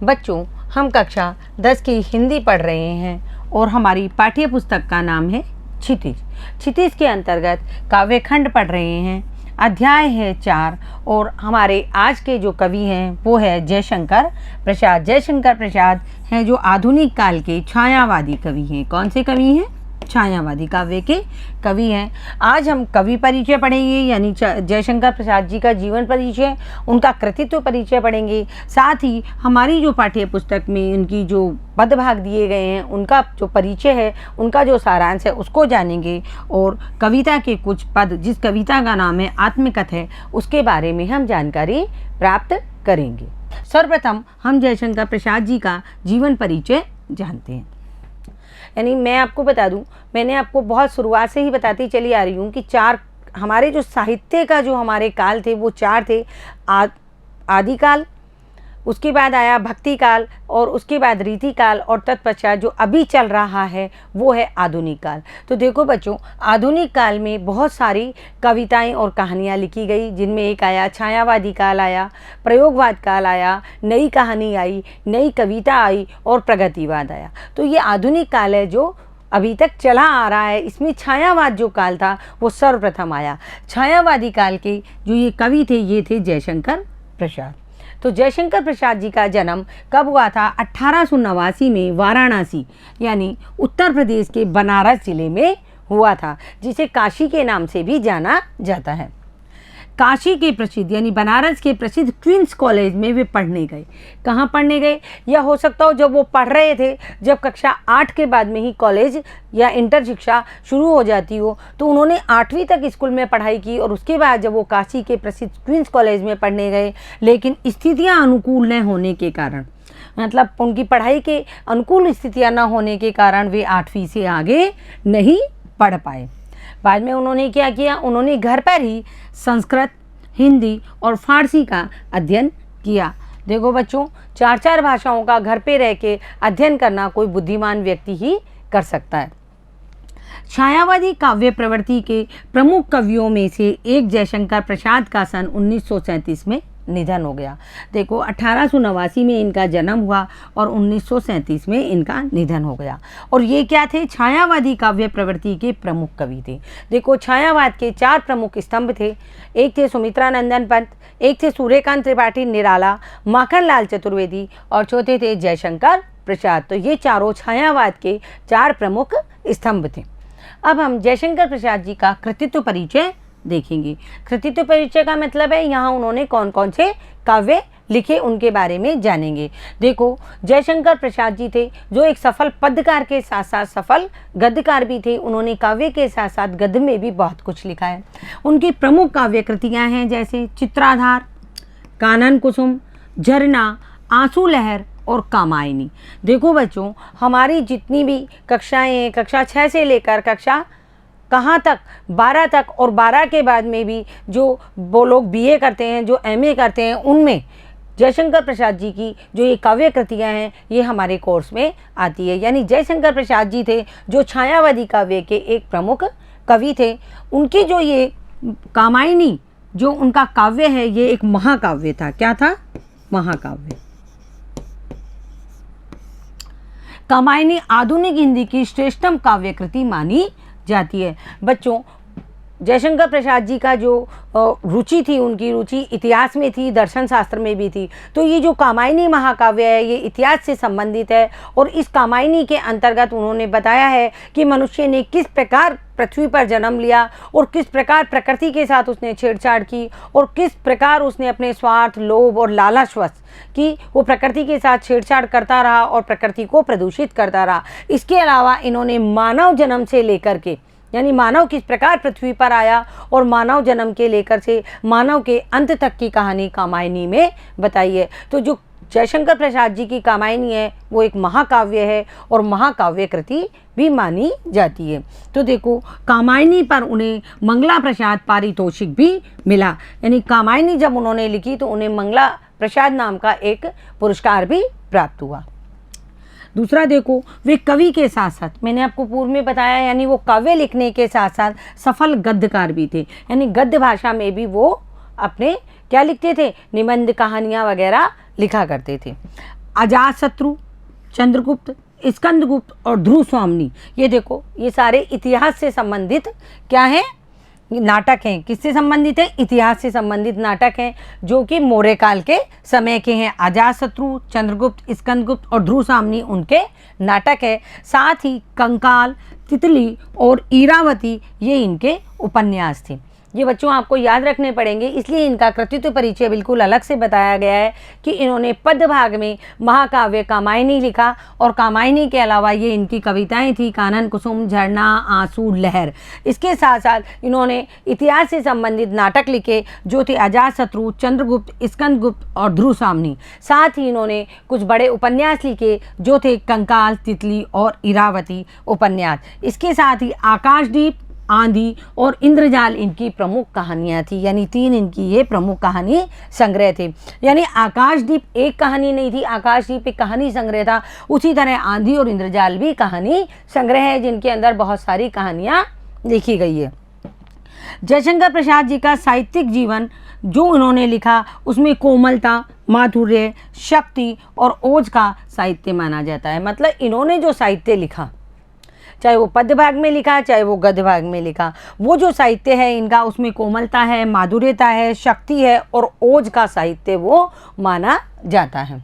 बच्चों, हम कक्षा 10 की हिंदी पढ़ रहे हैं और हमारी पाठ्य पुस्तक का नाम है क्षितिज। क्षितिज के अंतर्गत काव्यखंड पढ़ रहे हैं। अध्याय है 4 और हमारे आज के जो कवि हैं वो है जयशंकर प्रसाद। जयशंकर प्रसाद हैं जो आधुनिक काल के छायावादी कवि हैं। कौन से कवि हैं? छायावादी काव्य के कवि हैं। आज हम कवि परिचय पढ़ेंगे, यानी जयशंकर प्रसाद जी का जीवन परिचय, उनका कृतित्व परिचय पढ़ेंगे। साथ ही हमारी जो पाठ्य पुस्तक में उनकी जो पदभाग दिए गए हैं उनका जो परिचय है, उनका जो सारांश है उसको जानेंगे और कविता के कुछ पद, जिस कविता का नाम है आत्मकथ है, उसके बारे में हम जानकारी प्राप्त करेंगे। सर्वप्रथम हम जयशंकर प्रसाद जी का जीवन परिचय जानते हैं। यानी मैं आपको बता दूं, मैंने आपको बहुत शुरुआत से ही बताती चली आ रही हूँ कि 4 हमारे जो साहित्य का जो हमारे काल थे वो 4 थे। आदिकाल, उसके बाद आया भक्ति काल और उसके बाद रीति काल और तत्पश्चात जो अभी चल रहा है वो है आधुनिक काल। तो देखो बच्चों, आधुनिक काल में बहुत सारी कविताएं और कहानियां लिखी गई, जिनमें एक आया छायावादी काल, आया प्रयोगवाद काल, आया नई कहानी आई, नई कविता आई और प्रगतिवाद आया। तो ये आधुनिक काल है जो अभी तक चला आ रहा है। इसमें छायावाद जो काल था वो सर्वप्रथम आया। छायावादी काल के जो ये कवि थे ये थे जयशंकर प्रसाद। तो जयशंकर प्रसाद जी का जन्म कब हुआ था? 1889 में वाराणसी यानी उत्तर प्रदेश के बनारस जिले में हुआ था, जिसे काशी के नाम से भी जाना जाता है। काशी के प्रसिद्ध यानी बनारस के प्रसिद्ध क्वींस कॉलेज में वे पढ़ने गए। कहाँ पढ़ने गए? या हो सकता हो जब वो पढ़ रहे थे, जब कक्षा 8 के बाद में ही कॉलेज या इंटर शिक्षा शुरू हो जाती हो, तो उन्होंने 8वीं तक स्कूल में पढ़ाई की और उसके बाद जब वो काशी के प्रसिद्ध क्वींस कॉलेज में पढ़ने गए, लेकिन स्थितियाँ अनुकूल न होने के कारण, मतलब उनकी पढ़ाई के अनुकूल स्थितियाँ न होने के कारण वे 8वीं से आगे नहीं पढ़ पाए। बाद में उन्होंने क्या किया? उन्होंने घर पर ही संस्कृत, हिंदी और फारसी का अध्ययन किया। देखो बच्चों, 4 भाषाओं का घर पे रह के अध्ययन करना कोई बुद्धिमान व्यक्ति ही कर सकता है। छायावादी काव्य प्रवृत्ति के प्रमुख कवियों में से एक जयशंकर प्रसाद का सन 1937 में निधन हो गया। देखो, 1889 में इनका जन्म हुआ और 1937 में इनका निधन हो गया। और ये क्या थे? छायावादी काव्य प्रवृत्ति के प्रमुख कवि थे। देखो, छायावाद के 4 प्रमुख स्तंभ थे। एक थे सुमित्रा नंदन पंत, एक थे सूर्यकांत त्रिपाठी निराला, माखनलाल चतुर्वेदी और चौथे थे जयशंकर प्रसाद। तो ये चारों छायावाद के 4 प्रमुख स्तंभ थे। अब हम जयशंकर प्रसाद जी का कृतित्व परिचय देखेंगे। कृतित्व परिचय का मतलब है यहाँ उन्होंने कौन कौन से काव्य लिखे उनके बारे में जानेंगे। देखो, जयशंकर प्रसाद जी थे जो एक सफल पद्यकार के साथ साथ सफल गद्यकार भी थे। उन्होंने काव्य के साथ साथ गद्य में भी बहुत कुछ लिखा है। उनकी प्रमुख काव्य कृतियाँ हैं जैसे चित्राधार, कानन कुसुम, झरना, आंसू लहर और कामायनी। देखो बच्चों, हमारी जितनी भी कक्षाएं हैं, कक्षा 6 से लेकर कक्षा कहाँ तक 12 तक और 12 के बाद में भी जो वो लोग BA करते हैं, जो MA करते हैं, उनमें जयशंकर प्रसाद जी की जो ये काव्य कृतियाँ हैं ये हमारे कोर्स में आती है। यानी जयशंकर प्रसाद जी थे जो छायावादी काव्य के एक प्रमुख कवि थे। उनकी जो ये कामायनी जो उनका काव्य है ये एक महाकाव्य था। क्या था? महाकाव्य। कामायनी आधुनिक हिंदी की श्रेष्ठतम काव्य कृति मानी जाती है। बच्चों, जयशंकर प्रसाद जी का जो रुचि थी, उनकी रुचि इतिहास में थी, दर्शन शास्त्र में भी थी। तो ये जो कामायनी महाकाव्य है ये इतिहास से संबंधित है और इस कामायनी के अंतर्गत उन्होंने बताया है कि मनुष्य ने किस प्रकार पृथ्वी पर जन्म लिया और किस प्रकार प्रकृति के साथ उसने छेड़छाड़ की और किस प्रकार उसने अपने स्वार्थ, लोभ और लालचवश की वो प्रकृति के साथ छेड़छाड़ करता रहा और प्रकृति को प्रदूषित करता रहा। इसके अलावा इन्होंने मानव जन्म से लेकर के, यानी मानव किस प्रकार पृथ्वी पर आया और मानव जन्म के लेकर से मानव के अंत तक की कहानी कामायनी में बताई है। तो जो जयशंकर प्रसाद जी की कामायनी है वो एक महाकाव्य है और महाकाव्य कृति भी मानी जाती है। तो देखो, कामायनी पर उन्हें मंगला प्रसाद पारितोषिक भी मिला। यानी कामायनी जब उन्होंने लिखी तो उन्हें मंगला प्रसाद नाम का एक पुरस्कार भी प्राप्त हुआ। दूसरा देखो, वे कवि के साथ साथ, मैंने आपको पूर्व में बताया, यानी वो काव्य लिखने के साथ साथ सफल गद्यकार भी थे। यानी गद्य भाषा में भी वो अपने क्या लिखते थे? निबंध, कहानियाँ वगैरह लिखा करते थे। अजातशत्रु, चंद्रगुप्त, स्कंदगुप्त और ध्रुव स्वामिनी। ये देखो, ये सारे इतिहास से संबंधित क्या है, नाटक हैं। किससे संबंधित है? इतिहास से संबंधित नाटक हैं, जो कि मौर्य काल के समय के हैं। अजातशत्रु, चंद्रगुप्त, स्कंदगुप्त और ध्रुव स्वामिनी उनके नाटक है। साथ ही कंकाल, तितली और इरावती ये इनके उपन्यास थे। ये बच्चों आपको याद रखने पड़ेंगे, इसलिए इनका कृतित्व परिचय बिल्कुल अलग से बताया गया है कि इन्होंने पद्य भाग में महाकाव्य कामायनी लिखा, और कामायनी के अलावा ये इनकी कविताएं थी कानन कुसुम, झरना, आंसू, लहर। इसके साथ साथ इन्होंने इतिहास से संबंधित नाटक लिखे, जो थे अजातशत्रु, चंद्रगुप्त, स्कंदगुप्त और ध्रुव स्वामिनी। साथ ही इन्होंने कुछ बड़े उपन्यास लिखे, जो थे कंकाल, तितली और इरावती उपन्यास। इसके साथ ही आकाशदीप, आंधी और इंद्रजाल इनकी प्रमुख कहानियां थी, यानी 3 इनकी ये प्रमुख कहानी संग्रह थे। यानी आकाशदीप एक कहानी नहीं थी, आकाशदीप एक कहानी संग्रह था। उसी तरह आंधी और इंद्रजाल भी कहानी संग्रह है, जिनके अंदर बहुत सारी कहानियां लिखी गई है। जयशंकर प्रसाद जी का साहित्यिक जीवन जो उन्होंने लिखा, उसमें कोमलता, माधुर्य, शक्ति और ओज का साहित्य माना जाता है। मतलब इन्होंने जो साहित्य लिखा, चाहे वो पद्य भाग में लिखा, चाहे वो गद्य भाग में लिखा, वो जो साहित्य है इनका, उसमें कोमलता है, माधुर्यता है, शक्ति है और ओज का साहित्य वो माना जाता है।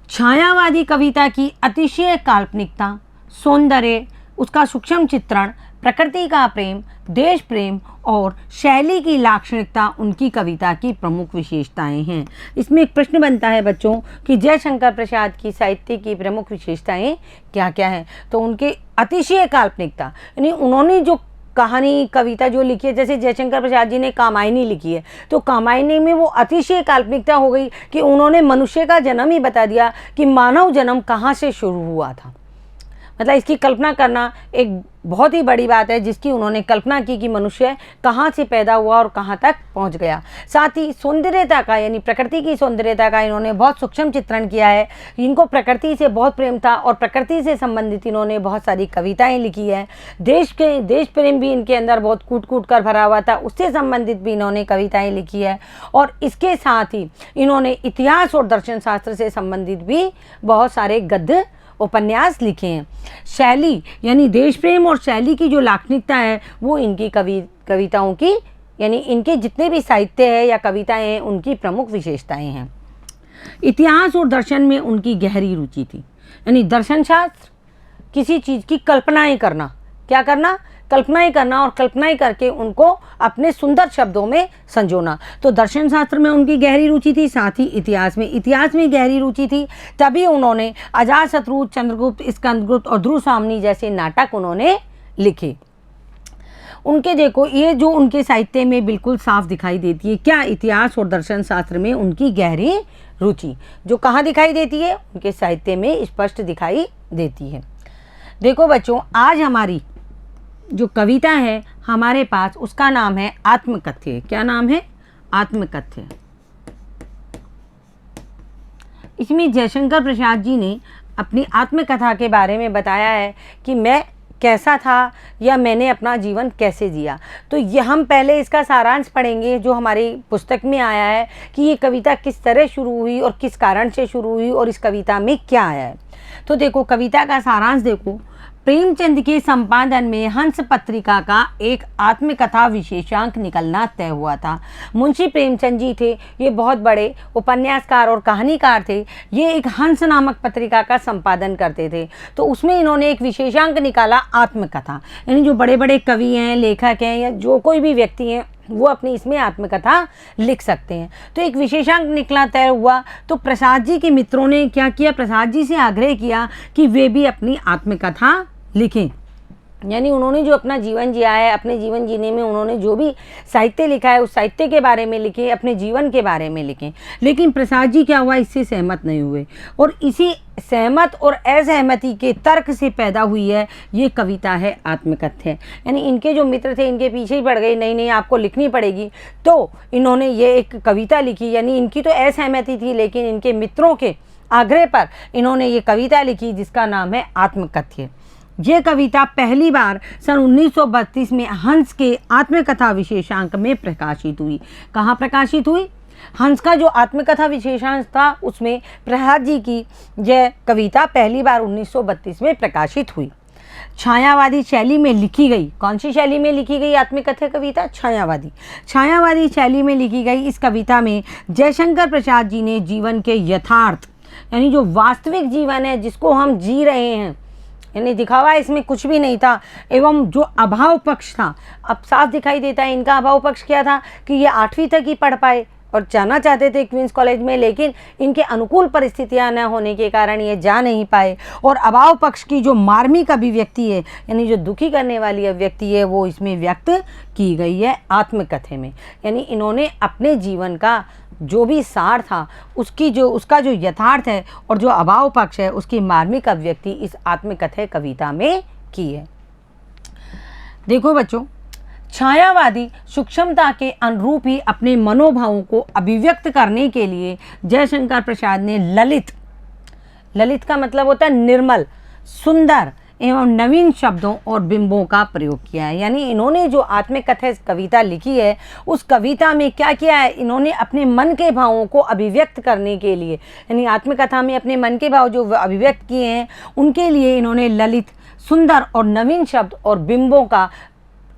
छायावादी कविता की अतिशय काल्पनिकता, सौंदर्य, उसका सूक्ष्म चित्रण, प्रकृति का प्रेम, देश प्रेम और शैली की लाक्षणिकता उनकी कविता की प्रमुख विशेषताएं हैं। इसमें एक प्रश्न बनता है बच्चों कि जयशंकर प्रसाद की साहित्य की प्रमुख विशेषताएं क्या क्या हैं? तो उनके अतिशय काल्पनिकता, यानी उन्होंने जो कहानी कविता जो लिखी है, जैसे जयशंकर प्रसाद जी ने कामायनी लिखी है, तो कामायनी में वो अतिशय काल्पनिकता हो गई कि उन्होंने मनुष्य का जन्म ही बता दिया कि मानव जन्म कहाँ से शुरू हुआ था। मतलब इसकी कल्पना करना एक बहुत ही बड़ी बात है, जिसकी उन्होंने कल्पना की कि मनुष्य कहाँ से पैदा हुआ और कहाँ तक पहुँच गया। साथ ही सौंदर्यता का, यानी प्रकृति की सौंदर्यता का इन्होंने बहुत सूक्ष्म चित्रण किया है। इनको प्रकृति से बहुत प्रेम था और प्रकृति से संबंधित इन्होंने बहुत सारी कविताएं लिखी है। देश प्रेम भी इनके अंदर बहुत कूट कूट कर भरा हुआ था, उससे संबंधित भी इन्होंने कविताएँ लिखी है। और इसके साथ ही इन्होंने इतिहास और दर्शन शास्त्र से संबंधित भी बहुत सारे गद्य उपन्यास लिखे हैं। शैली, यानी देश प्रेम और शैली की जो लाक्षणिकता है, वो इनकी कविताओं की, यानी इनके जितने भी साहित्य है या कविताएं हैं, उनकी प्रमुख विशेषताएं हैं। इतिहास और दर्शन में उनकी गहरी रुचि थी, यानी दर्शन शास्त्र, किसी चीज़ की कल्पनाएं करना, क्या करना, कल्पनाएं करना, और कल्पनाएं करके उनको अपने सुंदर शब्दों में संजोना। तो दर्शन शास्त्र में उनकी गहरी रुचि थी, साथ ही इतिहास में गहरी रुचि थी। तभी उन्होंने अजातशत्रु, चंद्रगुप्त, स्कंदगुप्त और ध्रुव स्वामिनी जैसे नाटक उन्होंने लिखे। उनके देखो, ये जो उनके साहित्य में बिल्कुल साफ दिखाई देती है, क्या, इतिहास और दर्शन शास्त्र में उनकी गहरी रुचि, जो कहाँ दिखाई देती है, उनके साहित्य में स्पष्ट दिखाई देती है। देखो बच्चों, आज हमारी जो कविता है हमारे पास, उसका नाम है आत्मकथ्य। क्या नाम है? आत्मकथ्य। इसमें जयशंकर प्रसाद जी ने अपनी आत्मकथा के बारे में बताया है कि मैं कैसा था या मैंने अपना जीवन कैसे जिया। तो ये हम पहले इसका सारांश पढ़ेंगे जो हमारी पुस्तक में आया है कि ये कविता किस तरह शुरू हुई और किस कारण से शुरू हुई और इस कविता में क्या आया है। तो देखो, कविता का सारांश देखो। प्रेमचंद के संपादन में हंस पत्रिका का एक आत्मकथा विशेषांक निकलना तय हुआ था। मुंशी प्रेमचंद जी थे, ये बहुत बड़े उपन्यासकार और कहानीकार थे। ये एक हंस नामक पत्रिका का संपादन करते थे। तो उसमें इन्होंने एक विशेषांक निकाला, आत्मकथा। यानी जो बड़े बड़े कवि हैं, लेखक हैं, या जो कोई भी व्यक्ति हैं, वो अपनी इसमें आत्मकथा लिख सकते हैं। तो एक विशेषांक निकला, तय हुआ। तो प्रसाद जी के मित्रों ने क्या किया, प्रसाद जी से आग्रह किया कि वे भी अपनी आत्मकथा लिखें। यानी उन्होंने जो अपना जीवन जिया है, अपने जीवन जीने में उन्होंने जो भी साहित्य लिखा है, उस साहित्य के बारे में लिखें, अपने जीवन के बारे में लिखें। लेकिन प्रसाद जी क्या हुआ, इससे सहमत नहीं हुए, और इसी सहमत और असहमति के तर्क से पैदा हुई है ये कविता है आत्मकथ्य। यानी इनके जो मित्र थे, इनके पीछे ही पड़ गए, नहीं नहीं आपको लिखनी पड़ेगी। तो इन्होंने ये एक कविता लिखी। यानी इनकी तो असहमति थी, लेकिन इनके मित्रों के आग्रह पर इन्होंने ये कविता लिखी, जिसका नाम है आत्मकथ्य। ये कविता पहली बार सन 1932 में हंस के आत्मकथा विशेषांक में प्रकाशित हुई। कहाँ प्रकाशित हुई? हंस का जो आत्मकथा विशेषांश था उसमें प्रहलाद जी की यह कविता पहली बार 1932 में प्रकाशित हुई। छायावादी शैली में लिखी गई, कौन सी शैली में लिखी गई आत्मकथा कविता? छायावादी शैली में लिखी गई इस कविता में जयशंकर प्रसाद जी ने जीवन के यथार्थ, यानी जो वास्तविक जीवन है जिसको हम जी रहे हैं, यानी दिखावा इसमें कुछ भी नहीं था, एवं जो अभाव पक्ष था, अब साफ दिखाई देता है इनका अभाव पक्ष क्या था कि ये 8वीं तक ही पढ़ पाए और जाना चाहते थे क्वींस कॉलेज में, लेकिन इनके अनुकूल परिस्थितियां न होने के कारण ये जा नहीं पाए। और अभाव पक्ष की जो मार्मिक अभिव्यक्ति है, यानी जो दुखी करने वाली अभिव्यक्ति है, वो इसमें व्यक्त की गई है आत्मकथा में। यानी इन्होंने अपने जीवन का जो भी सार था उसका जो यथार्थ है और जो अभाव पक्ष है उसकी मार्मिक अभिव्यक्ति इस आत्मकथा कविता में की है। देखो बच्चों, छायावादी सूक्ष्मता के अनुरूप ही अपने मनोभावों को अभिव्यक्त करने के लिए जयशंकर प्रसाद ने ललित का मतलब होता है निर्मल, सुंदर एवं नवीन शब्दों और बिंबों का प्रयोग किया है। यानी इन्होंने जो आत्मकथा कविता लिखी है उस कविता में क्या किया है, इन्होंने अपने मन के भावों को अभिव्यक्त करने के लिए, यानी आत्मकथा में अपने मन के भाव जो अभिव्यक्त किए हैं उनके लिए इन्होंने ललित, सुंदर और नवीन शब्द और बिंबों का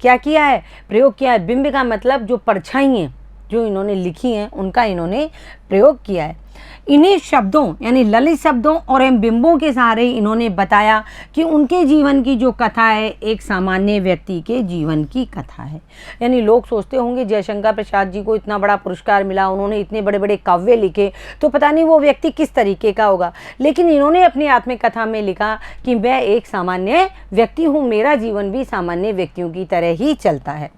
क्या किया है, प्रयोग किया है। बिंब का मतलब जो परछाइयाँ जो इन्होंने लिखी हैं उनका इन्होंने प्रयोग किया है। इन्हीं शब्दों यानी ललित शब्दों और इन बिंबों के सहारे इन्होंने बताया कि उनके जीवन की जो कथा है एक सामान्य व्यक्ति के जीवन की कथा है। यानी लोग सोचते होंगे जयशंकर प्रसाद जी को इतना बड़ा पुरस्कार मिला, उन्होंने इतने बड़े बड़े काव्य लिखे, तो पता नहीं वो व्यक्ति किस तरीके का होगा, लेकिन इन्होंने अपनी आत्मकथा में लिखा कि मैं एक सामान्य व्यक्ति हूँ, मेरा जीवन भी सामान्य व्यक्तियों की तरह ही चलता है,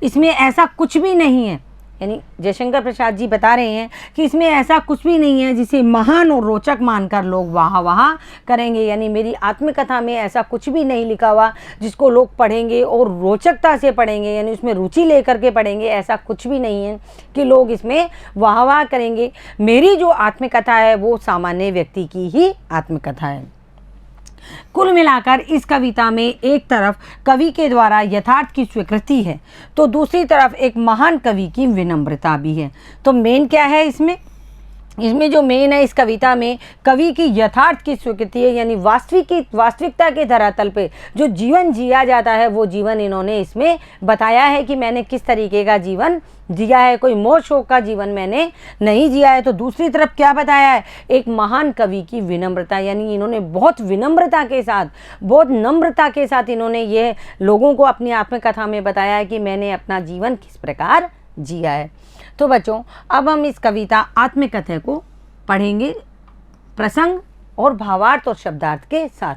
इसमें ऐसा कुछ भी नहीं है। यानी जयशंकर प्रसाद जी बता रहे हैं कि इसमें ऐसा कुछ भी नहीं है जिसे महान और रोचक मानकर लोग वाह करेंगे। यानी मेरी आत्मकथा में ऐसा कुछ भी नहीं लिखा हुआ जिसको लोग पढ़ेंगे और रोचकता से पढ़ेंगे, यानी उसमें रुचि लेकर के पढ़ेंगे, ऐसा कुछ भी नहीं है कि लोग इसमें वाह करेंगे। मेरी जो आत्मकथा है वो सामान्य व्यक्ति की ही आत्मकथा है। कुल मिलाकर इस कविता में एक तरफ कवि के द्वारा यथार्थ की स्वीकृति है तो दूसरी तरफ एक महान कवि की विनम्रता भी है। तो मेन क्या है इसमें जो मेन है इस कविता में कवि की यथार्थ की स्वीकृति है, यानी वास्तविकता के धरातल पे जो जीवन जिया जाता है वो जीवन इन्होंने इसमें बताया है कि मैंने किस तरीके का जीवन जिया है, कोई मोह शोक का जीवन मैंने नहीं जिया है। तो दूसरी तरफ क्या बताया है, एक महान कवि की विनम्रता, यानी इन्होंने बहुत विनम्रता के साथ, बहुत नम्रता के साथ इन्होंने ये लोगों को अपनी आत्मकथा में बताया है कि मैंने अपना जीवन किस प्रकार जिया है। तो बच्चों, अब हम इस कविता आत्मकथा को पढ़ेंगे प्रसंग और भावार्थ और शब्दार्थ के साथ।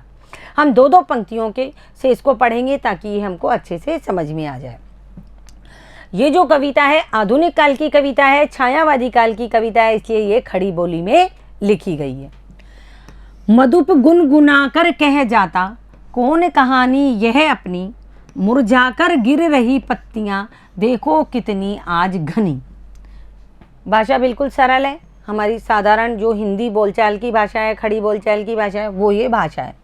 हम दो पंक्तियों के से इसको पढ़ेंगे ताकि ये हमको अच्छे से समझ में आ जाए। ये जो कविता है आधुनिक काल की कविता है, छायावादी काल की कविता है, इसलिए ये खड़ी बोली में लिखी गई है। मधुप गुनगुना कर कह जाता कौन कहानी यह अपनी, मुरझाकर गिर रही पत्तियां देखो कितनी आज घनी। भाषा बिल्कुल सरल है, हमारी साधारण जो हिंदी बोलचाल की भाषा है, खड़ी बोलचाल की भाषा है, वो ये भाषा है।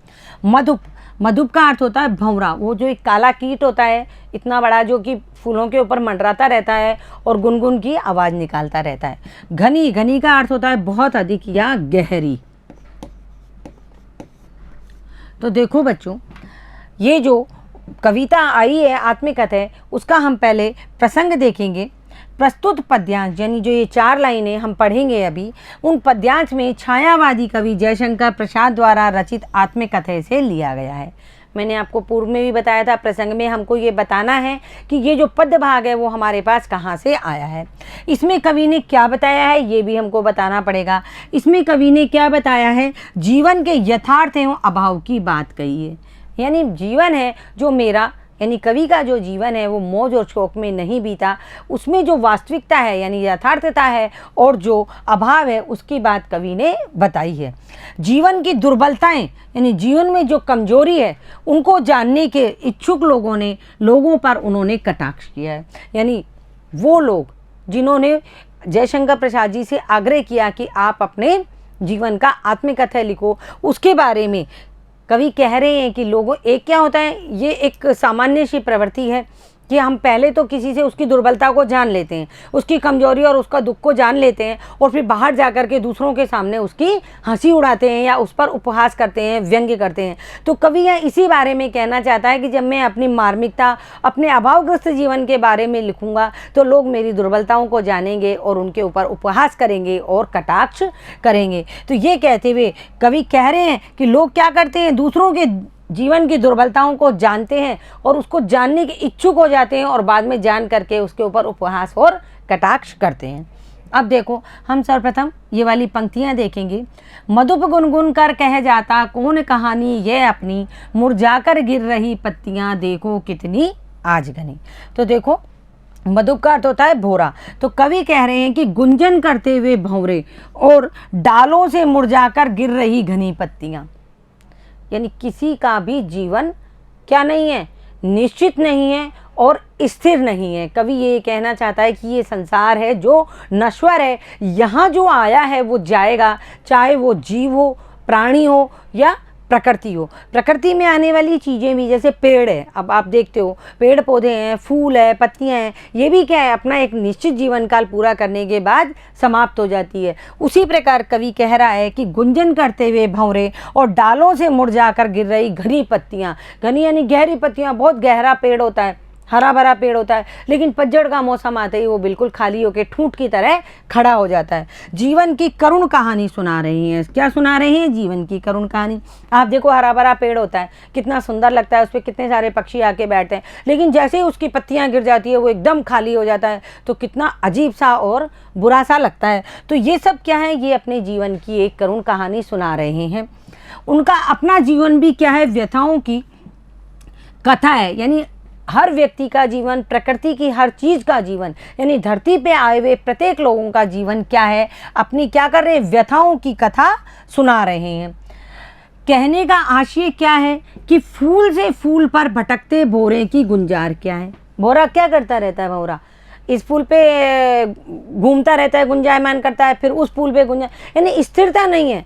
मधुप का अर्थ होता है भंवरा, वो जो एक काला कीट होता है इतना बड़ा जो कि फूलों के ऊपर मंडराता रहता है और गुनगुन की आवाज़ निकालता रहता है। घनी का अर्थ होता है बहुत अधिक या गहरी। तो देखो बच्चों, ये जो कविता आई है आत्मकथा है उसका हम पहले प्रसंग देखेंगे। प्रस्तुत पद्यांश यानी जो ये 4 लाइनें हम पढ़ेंगे अभी, उन पद्यांश में छायावादी कवि जयशंकर प्रसाद द्वारा रचित आत्मकथा से लिया गया है। मैंने आपको पूर्व में भी बताया था, प्रसंग में हमको ये बताना है कि ये जो पद्य भाग है वो हमारे पास कहाँ से आया है, इसमें कवि ने क्या बताया है ये भी हमको बताना पड़ेगा। इसमें कवि ने क्या बताया है, जीवन के यथार्थ एवं अभाव की बात कही है। यानी जीवन है जो मेरा, यानी कवि का जो जीवन है वो मौज और शौक में नहीं बीता, उसमें जो वास्तविकता है यानी यथार्थता है और जो अभाव है उसकी बात कवि ने बताई है। जीवन की दुर्बलताएं यानी जीवन में जो कमजोरी है उनको जानने के इच्छुक लोगों पर उन्होंने कटाक्ष किया है। यानी वो लोग जिन्होंने जयशंकर प्रसाद जी से आग्रह किया कि आप अपने जीवन का आत्मकथा लिखो, उसके बारे में कवि कह रहे हैं कि लोगों, एक क्या होता है, ये एक सामान्य सी प्रवृत्ति है कि हम पहले तो किसी से उसकी दुर्बलता को जान लेते हैं, उसकी कमजोरी और उसका दुख को जान लेते हैं, और फिर बाहर जाकर के दूसरों के सामने उसकी हंसी उड़ाते हैं या उस पर उपहास करते हैं, व्यंग्य करते हैं। तो कवि यह इसी बारे में कहना चाहता है कि जब मैं अपनी मार्मिकता, अपने अभावग्रस्त जीवन के बारे में लिखूंगा तो लोग मेरी दुर्बलताओं को जानेंगे और उनके ऊपर उपहास करेंगे और कटाक्ष करेंगे। तो ये कहते हुए कवि कह रहे हैं कि लोग क्या करते हैं, दूसरों के जीवन की दुर्बलताओं को जानते हैं और उसको जानने के इच्छुक हो जाते हैं और बाद में जान करके उसके ऊपर उपहास और कटाक्ष करते हैं। अब देखो, हम सर्वप्रथम ये वाली पंक्तियां देखेंगे। मधुप गुनगुन कर कह जाता कौन कहानी ये अपनी, मुरझाकर गिर रही पत्तियां देखो कितनी आज घनी। तो देखो, मधुप का अर्थ होता है भौरा। तो कवि कह रहे हैं कि गुंजन करते हुए भंवरे और डालों से मुरझाकर गिर रही घनी पत्तियां, यानी किसी का भी जीवन क्या नहीं है, निश्चित नहीं है और स्थिर नहीं है। कवि ये कहना चाहता है कि ये संसार है जो नश्वर है, यहाँ जो आया है वो जाएगा, चाहे वो जीव हो, प्राणी हो या प्रकृति हो। प्रकृति में आने वाली चीज़ें भी, जैसे पेड़ है, अब आप देखते हो पेड़ पौधे हैं, फूल है, पत्तियां हैं, ये भी क्या है, अपना एक निश्चित जीवन काल पूरा करने के बाद समाप्त हो जाती है। उसी प्रकार कवि कह रहा है कि गुंजन करते हुए भंवरे और डालों से मुरझाकर गिर रही घनी पत्तियां, घनी यानी गहरी पत्तियां, बहुत गहरा पेड़ होता है, हरा भरा पेड़ होता है, लेकिन पतझड़ का मौसम आते ही वो बिल्कुल खाली होकर ठूंठ की तरह खड़ा हो जाता है। जीवन की करुण कहानी सुना रही हैं। क्या सुना रहे हैं? जीवन की करुण कहानी। आप देखो, हरा भरा पेड़ होता है, कितना सुंदर लगता है, उस पर कितने सारे पक्षी आके बैठते हैं, लेकिन जैसे ही उसकी पत्तियां गिर जाती है वो एकदम खाली हो जाता है, तो कितना अजीब सा और बुरा सा लगता है। तो ये सब क्या है, ये अपने जीवन की एक करुण कहानी सुना रहे हैं। उनका अपना जीवन भी क्या है, व्यथाओं की कथा है। यानी हर व्यक्ति का जीवन, प्रकृति की हर चीज़ का जीवन, यानी धरती पे आए हुए प्रत्येक लोगों का जीवन क्या है, अपनी क्या कर रहे हैं, व्यथाओं की कथा सुना रहे हैं। कहने का आशय क्या है कि फूल से फूल पर भटकते भौरे की गुंजार क्या है। भौरा क्या करता रहता है, भौरा इस फूल पे घूमता रहता है, गुंजायमान करता है, फिर उस फूल पे यानी स्थिरता नहीं है।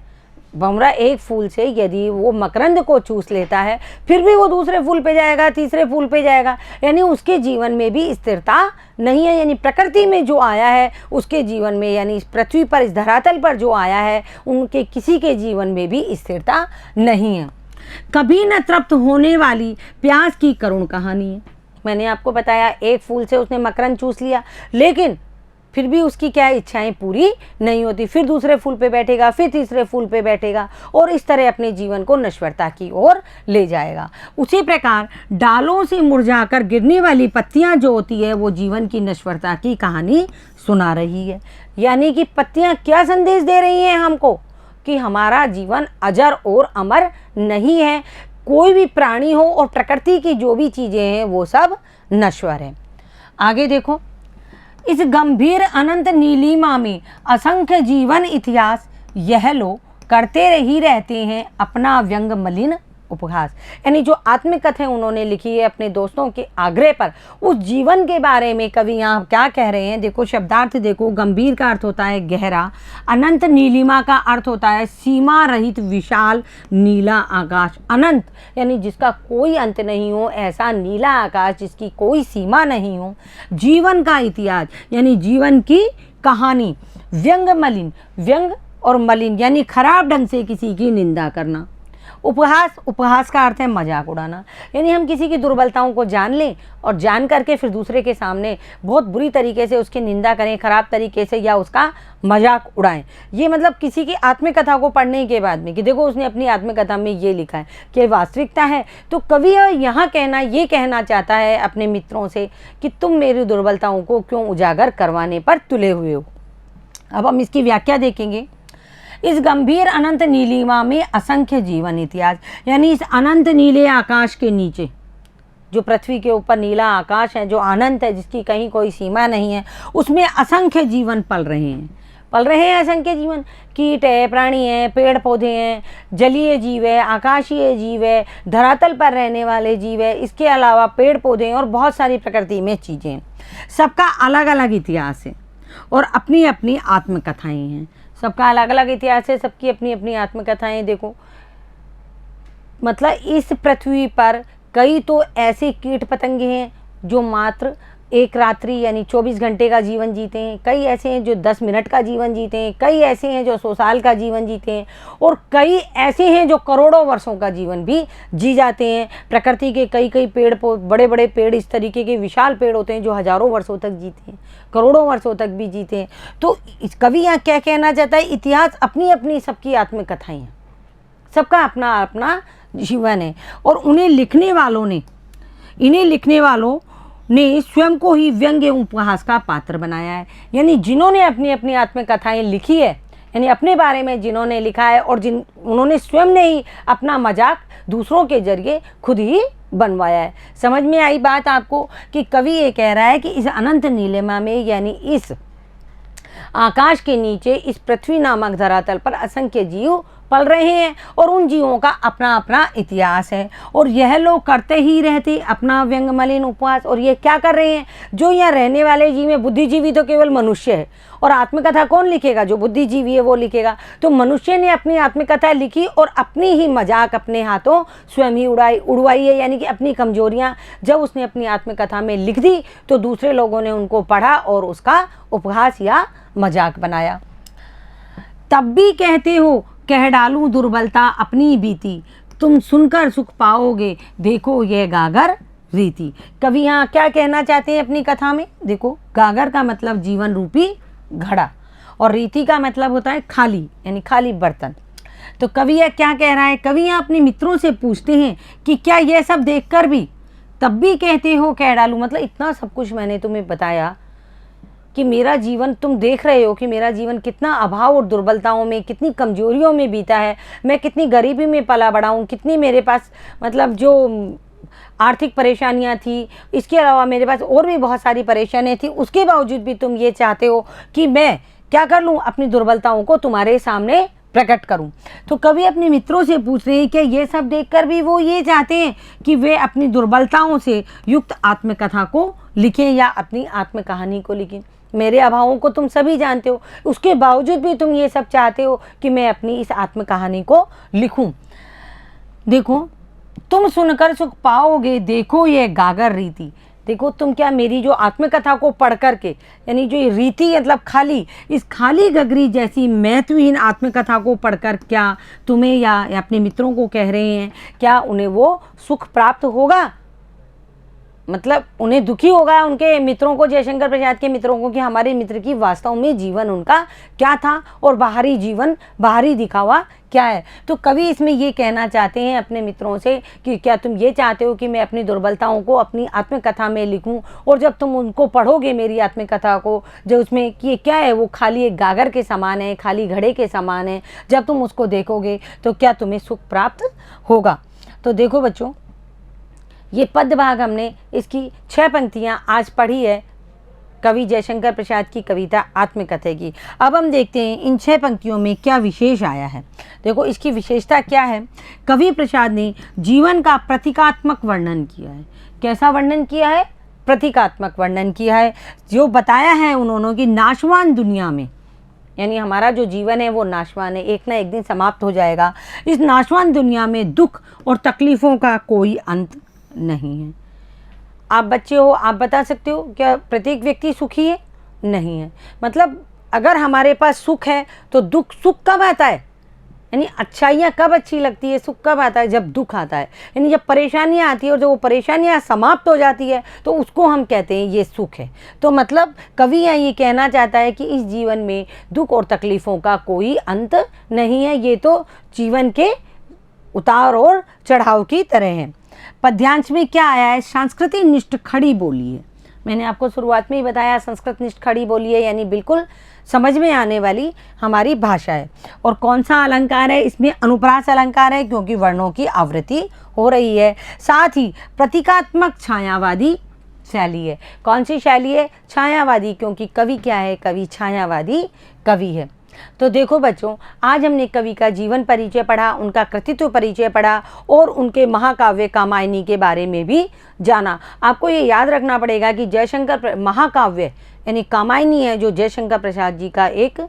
भंवरा एक फूल से यदि वो मकरंद को चूस लेता है, फिर भी वो दूसरे फूल पे जाएगा, तीसरे फूल पे जाएगा, यानी उसके जीवन में भी स्थिरता नहीं है। यानी प्रकृति में जो आया है उसके जीवन में, यानी इस पृथ्वी पर, इस धरातल पर जो आया है, उनके किसी के जीवन में भी स्थिरता नहीं है। कभी न तृप्त होने वाली प्यास की करुण कहानी है। मैंने आपको बताया, एक फूल से उसने मकरंद चूस लिया, लेकिन फिर भी उसकी क्या इच्छाएं पूरी नहीं होती, फिर दूसरे फूल पे बैठेगा, फिर तीसरे फूल पे बैठेगा और इस तरह अपने जीवन को नश्वरता की ओर ले जाएगा। उसी प्रकार डालों से मुरझाकर गिरने वाली पत्तियां जो होती है वो जीवन की नश्वरता की कहानी सुना रही है। यानी कि पत्तियां क्या संदेश दे रही हैं हमको, कि हमारा जीवन अजर और अमर नहीं है। कोई भी प्राणी हो और प्रकृति की जो भी चीज़ें हैं वो सब नश्वर है। आगे देखो, इस गंभीर अनंत नीलिमा में असंख्य जीवन इतिहास यह लो करते ही रहते हैं अपना व्यंग मलिन उपहास। यानी जो आत्मकथाएं उन्होंने लिखी है अपने दोस्तों के आग्रह पर, उस जीवन के बारे में कवि यहाँ क्या कह रहे हैं। देखो, शब्दार्थ देखो, गंभीर का अर्थ होता है गहरा, अनंत नीलिमा का अर्थ होता है सीमा रहित विशाल नीला आकाश। अनंत यानी जिसका कोई अंत नहीं हो, ऐसा नीला आकाश जिसकी कोई सीमा नहीं हो। जीवन का इतिहास यानी जीवन की कहानी। व्यंग मलिन, व्यंग और मलिन यानी खराब ढंग से किसी की निंदा करना। उपहास, उपहास का अर्थ है मजाक उड़ाना। यानी हम किसी की दुर्बलताओं को जान लें और जान करके फिर दूसरे के सामने बहुत बुरी तरीके से उसकी निंदा करें, खराब तरीके से, या उसका मजाक उड़ाएं। ये मतलब किसी की आत्मकथा को पढ़ने के बाद में कि देखो उसने अपनी आत्मकथा में ये लिखा है कि वास्तविकता है। तो कवि यहाँ ये कहना चाहता है अपने मित्रों से कि तुम मेरी दुर्बलताओं को क्यों उजागर करवाने पर तुले हुए हो। अब हम इसकी व्याख्या देखेंगे। इस गंभीर अनंत नीलिमा में असंख्य जीवन इतिहास, यानी इस अनंत नीले आकाश के नीचे, जो पृथ्वी के ऊपर नीला आकाश है, जो अनंत है, जिसकी कहीं कोई सीमा नहीं है, उसमें असंख्य जीवन पल रहे हैं असंख्य जीवन। कीट है, प्राणी है, पेड़ पौधे हैं, जलीय जीव है, आकाशीय जीव है, धरातल पर रहने वाले जीव है, इसके अलावा पेड़ पौधे हैं और बहुत सारी प्रकृति में चीज़ें हैं। सबका अलग अलग इतिहास है और अपनी अपनी आत्मकथाएं हैं। सबका अलग अलग इतिहास है, सबकी अपनी अपनी आत्मकथाएं। देखो, मतलब इस पृथ्वी पर कई तो ऐसे कीट पतंगे हैं जो मात्र एक रात्रि यानी 24 घंटे का जीवन जीते हैं, कई ऐसे हैं जो 10 मिनट का जीवन जीते हैं, कई ऐसे हैं जो 100 साल का जीवन जीते हैं, और कई ऐसे हैं जो करोड़ों वर्षों का जीवन भी जी जाते हैं। प्रकृति के कई कई पेड़, बड़े बड़े पेड़, इस तरीके के विशाल पेड़ होते हैं जो हजारों वर्षों तक जीते हैं, करोड़ों वर्षों तक भी जीते हैं। तो इस कवि यहाँ क्या कहना चाहता है, इतिहास अपनी अपनी सबकी आत्मकथाएं हैं, सबका अपना अपना जीवन है, और इन्हें लिखने वालों ने स्वयं को ही व्यंग्य एवं उपहास का पात्र बनाया है। यानी जिन्होंने अपनी अपनी आत्मकथाएं लिखी है, यानी अपने बारे में जिन्होंने लिखा है, और उन्होंने स्वयं ने ही अपना मजाक दूसरों के जरिए खुद ही बनवाया है। समझ में आई बात आपको कि कवि ये कह रहा है कि इस अनंत नीलिमा में, यानी इस आकाश के नीचे, इस पृथ्वी नामक धरातल पर असंख्य जीव पल रहे हैं, और उन जीवों का अपना अपना इतिहास है, और यह लोग करते ही रहते अपना व्यंग मलिन उपवास। और ये क्या कर रहे हैं, जो यहाँ रहने वाले जीव में, बुद्धिजीवी तो केवल मनुष्य है, और आत्मकथा कौन लिखेगा, जो बुद्धिजीवी है वो लिखेगा। तो मनुष्य ने अपनी आत्मकथा लिखी और अपनी ही मजाक अपने हाथों स्वयं ही उड़वाई है। यानी कि अपनी कमजोरियाँ जब उसने अपनी आत्मकथा में लिख दी तो दूसरे लोगों ने उनको पढ़ा और उसका उपहास या मजाक बनाया। तब भी कहते हो कह डालूं दुर्बलता अपनी बीती, तुम सुनकर सुख पाओगे देखो ये गागर रीति। कवि यहाँ क्या कहना चाहते हैं अपनी कथा में, देखो गागर का मतलब जीवन रूपी घड़ा, और रीति का मतलब होता है खाली, यानी खाली बर्तन। तो कवि यह क्या कह रहा है, कवि यहाँ अपने मित्रों से पूछते हैं कि क्या यह सब देखकर भी तब भी कहते हो कह डालूं, मतलब इतना सब कुछ मैंने तुम्हें बताया कि मेरा जीवन, तुम देख रहे हो कि मेरा जीवन कितना अभाव और दुर्बलताओं में, कितनी कमजोरियों में बीता है, मैं कितनी गरीबी में पला बड़ा हूँ, कितनी मेरे पास मतलब जो आर्थिक परेशानियाँ थी, इसके अलावा मेरे पास और भी बहुत सारी परेशानियाँ थी, उसके बावजूद भी तुम ये चाहते हो कि मैं क्या कर लूँ, अपनी दुर्बलताओं को तुम्हारे सामने प्रकट करूं। तो कवि अपने मित्रों से पूछ रहे हैं कि ये सब देखकर भी वो ये चाहते हैं कि वे अपनी दुर्बलताओं से युक्त आत्मकथा को लिखें या अपनी आत्मकहानी को लिखें। मेरे अभावों को तुम सभी जानते हो, उसके बावजूद भी तुम ये सब चाहते हो कि मैं अपनी इस आत्मकहानी को लिखूं। देखो तुम सुनकर सुख पाओगे देखो ये गागर रीति। देखो तुम क्या मेरी जो आत्मकथा को पढ़ करके, यानी जो ये रीति मतलब खाली, इस खाली गगरी जैसी महत्वहीन आत्मकथा को पढ़कर क्या तुम्हें या अपने मित्रों को कह रहे हैं, क्या उन्हें वो सुख प्राप्त होगा, मतलब उन्हें दुखी होगा उनके मित्रों को, जयशंकर प्रसाद के मित्रों को, कि हमारे मित्र की वास्तव में जीवन उनका क्या था और बाहरी जीवन, बाहरी दिखावा क्या है। तो कवि इसमें ये कहना चाहते हैं अपने मित्रों से कि क्या तुम ये चाहते हो कि मैं अपनी दुर्बलताओं को अपनी आत्मकथा में लिखूं, और जब तुम उनको पढ़ोगे मेरी आत्मकथा को, जो उसमें कि क्या है, वो खाली एक गागर के समान है, खाली घड़े के समान है, जब तुम उसको देखोगे तो क्या तुम्हें सुख प्राप्त होगा। तो देखो बच्चों, ये पद्य भाग हमने इसकी 6 पंक्तियाँ आज पढ़ी है कवि जयशंकर प्रसाद की कविता आत्मकथा की। अब हम देखते हैं इन 6 पंक्तियों में क्या विशेष आया है। देखो इसकी विशेषता क्या है, कवि प्रसाद ने जीवन का प्रतीकात्मक वर्णन किया है। कैसा वर्णन किया है, प्रतीकात्मक वर्णन किया है। जो बताया है उन्होंने कि नाशवान दुनिया में, यानी हमारा जो जीवन है वो नाशवान है, एक ना एक दिन समाप्त हो जाएगा। इस नाशवान दुनिया में दुख और तकलीफ़ों का कोई अंत नहीं है। आप बच्चे हो, आप बता सकते हो क्या प्रत्येक व्यक्ति सुखी है? नहीं है। मतलब अगर हमारे पास सुख है तो सुख कब आता है, यानी अच्छाइयाँ कब अच्छी लगती है, सुख कब आता है, जब दुख आता है, यानी जब परेशानियाँ आती है और जब वो परेशानियाँ समाप्त हो जाती है तो उसको हम कहते हैं ये सुख है। तो मतलब कवि यहाँ ये कहना चाहता है कि इस जीवन में दुख और तकलीफ़ों का कोई अंत नहीं है, ये तो जीवन के उतार और चढ़ाव की तरह है। पद्यांश में क्या आया है, संस्कृति निष्ठ खड़ी बोली है। मैंने आपको शुरुआत में ही बताया संस्कृत निष्ठ खड़ी बोली है, यानी बिल्कुल समझ में आने वाली हमारी भाषा है। और कौन सा अलंकार है, इसमें अनुप्रास अलंकार है क्योंकि वर्णों की आवृत्ति हो रही है। साथ ही प्रतीकात्मक छायावादी शैली है। कौन सी शैली है, छायावादी, क्योंकि कवि क्या है, कवि छायावादी कवि है। तो देखो बच्चों, आज हमने कवि का जीवन परिचय पढ़ा, उनका कृतित्व परिचय पढ़ा और उनके महाकाव्य कामायनी के बारे में भी जाना। आपको ये याद रखना पड़ेगा कि जयशंकर महाकाव्य यानी कामायनी है जो जयशंकर प्रसाद जी का एक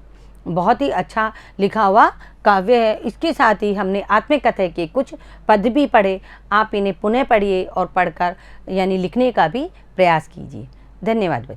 बहुत ही अच्छा लिखा हुआ काव्य है। इसके साथ ही हमने आत्मकथा के कुछ पद भी पढ़े। आप इन्हें पुनः पढ़िए और पढ़कर यानी लिखने का भी प्रयास कीजिए। धन्यवाद बच्चों।